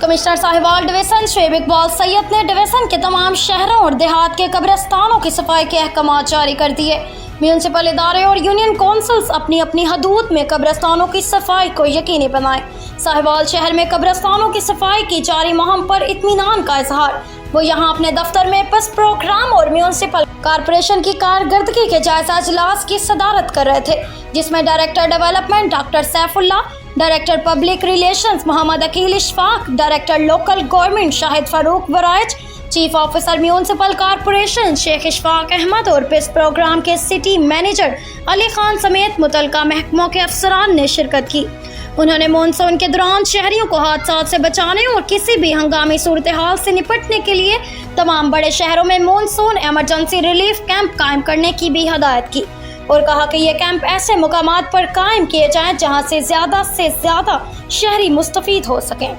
Commissioner Sahiwal division Sheikh Iqbal Syed ने division के तमाम शहरों और देहात के कब्रिस्तानों की सफाई के अहकाम जारी कर दिए। म्यूनसिपल इदारे और यूनियन काउंसिल्स अपनी अपनी हदूद में कब्रिस्तानों की सफाई को यकीनी बनाएं। साहिवाल शहर में कब्रिस्तानों की सफाई की जारी मुहिम पर इत्मीनान का इजहार। वो यहाँ अपने दफ्तर में पस प्रोग्राम और म्यूनसिपल कॉरपोरेशन की कारकर्दगी के जायजा इजलास की सदारत कर रहे थे, जिसमें director development doctor Saifullah, director public relations Mohammad Aqeel Ishfaq, director local government Shahid Farooq Waraich, chief officer municipal corporation Sheikh Ishfaq Ahmed और पिस प्रोग्राम के सिटी मैनेजर अली खान समेत मुतलका महकमों के अफसरान ने शिरकत की। उन्होंने मानसून के दौरान शहरियों को हादसात से बचाने और किसी भी हंगामी सूरत हाल से निपटने के लिए तमाम बड़े शहरों में मानसून इमरजेंसी रिलीफ कैंप कायम करने की भी हदायत की और कहा कि ये कैंप ऐसे मुकामात पर कायम किए जाएं जहां से ज्यादा शहरी मुस्तफीद हो सकें।